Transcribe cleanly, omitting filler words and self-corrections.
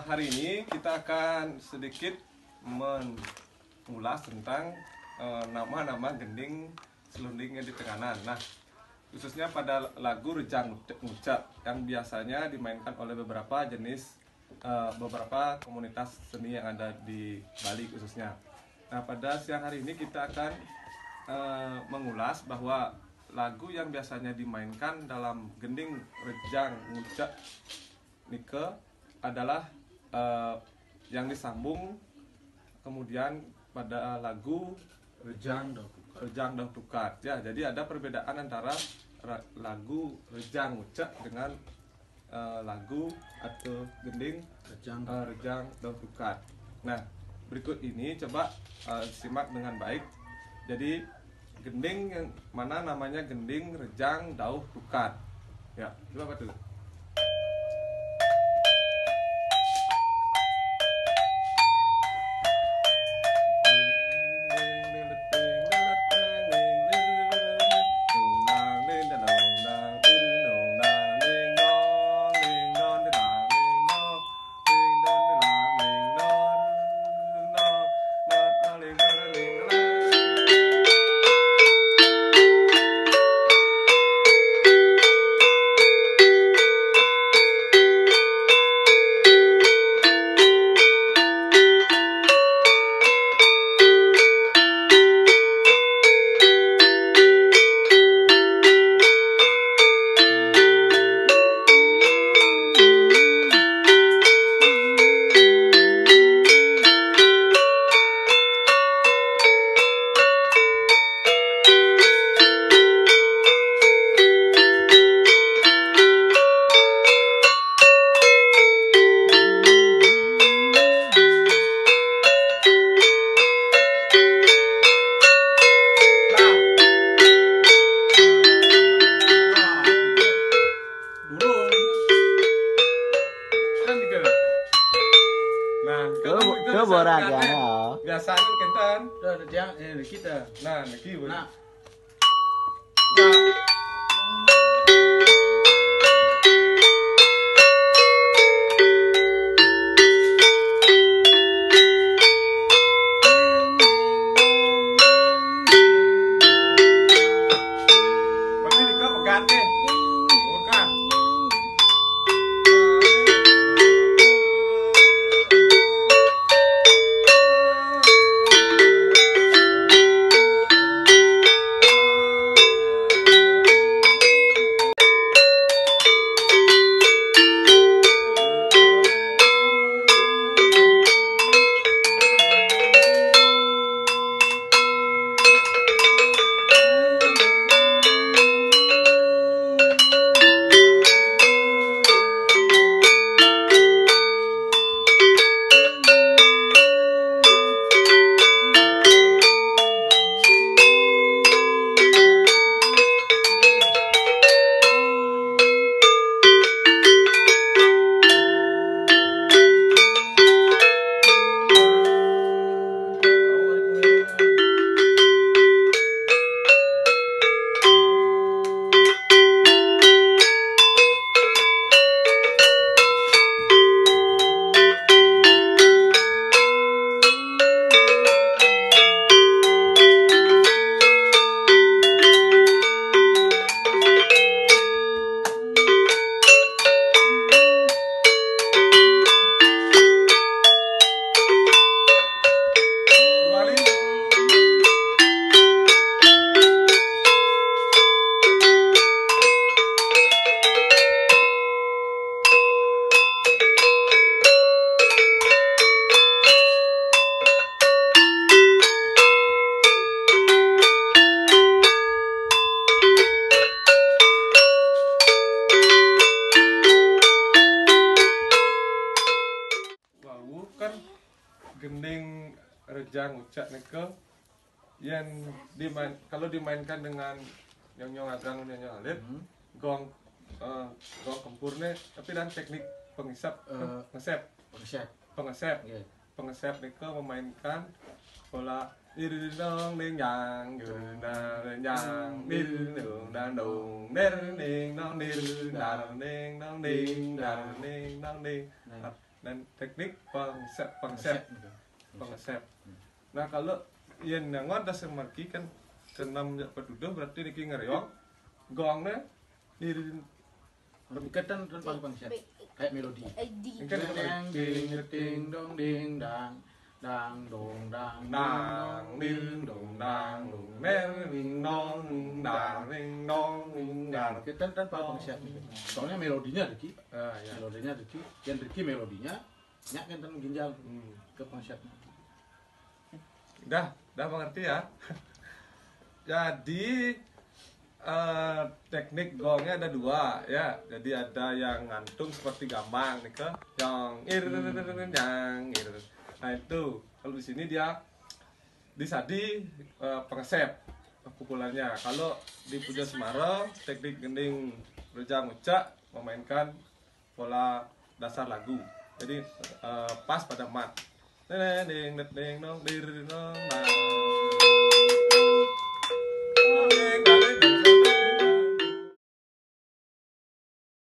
Hari ini kita akan sedikit mengulas tentang nama-nama gending selundingnya di Tenganan. Nah, khususnya pada lagu Rejang Ngucak yang biasanya dimainkan oleh beberapa jenis beberapa komunitas seni yang ada di Bali khususnya. Nah, pada siang hari ini kita akan mengulas bahwa lagu yang biasanya dimainkan dalam gending Rejang Ngucak Nike adalah yang disambung kemudian pada lagu Rejang Dau Tukat. Ya, jadi ada perbedaan antara lagu Rejang Ngucak dengan lagu atau gending Rejang Dau Tukat. Nah, berikut ini coba simak dengan baik. Jadi gending yang mana namanya gending Rejang Dau Tukat. Ya, coba tuh. Biasanya kentan. Kita. Nah, niki. Nah. Berarti Dika pegat nih. Bukan. Gending Rejang Ngucak Nike yang kalau dimainkan dengan nyong agang nyong alit gong kempurnya tapi dan teknik pengesep Nike memainkan pola dir nong ding yang yang dir nong đang đùng dir ding nong dir dar ding nong ding dar ding nong ding. Dan teknik pengesep. Nah kalau yang ngot das marki kan senam peduduh berarti niki ngeriok gongnya dir Ketan paling konsep kayak melodi. kan Ding ding ding dong ding dang dang dong dang dang ding dong dang dong ding dong ding dong dang. Ketan tanpa konsep. Soalnya melodinya Riki. Ya. Melodinya Riki. Yang Riki melodinya nyak ketan ginjal ke konsepnya. Udah mengerti ya. Jadi teknik gongnya ada dua ya. Jadi ada yang ngantung seperti gambang nih ke yang yang Nah itu kalau di sini dia disadi pengesep pukulannya. Kalau di Puja Semarang teknik gending rejang ucak memainkan pola dasar lagu. Jadi pas pada mat. Ding ding ding dong dir dong.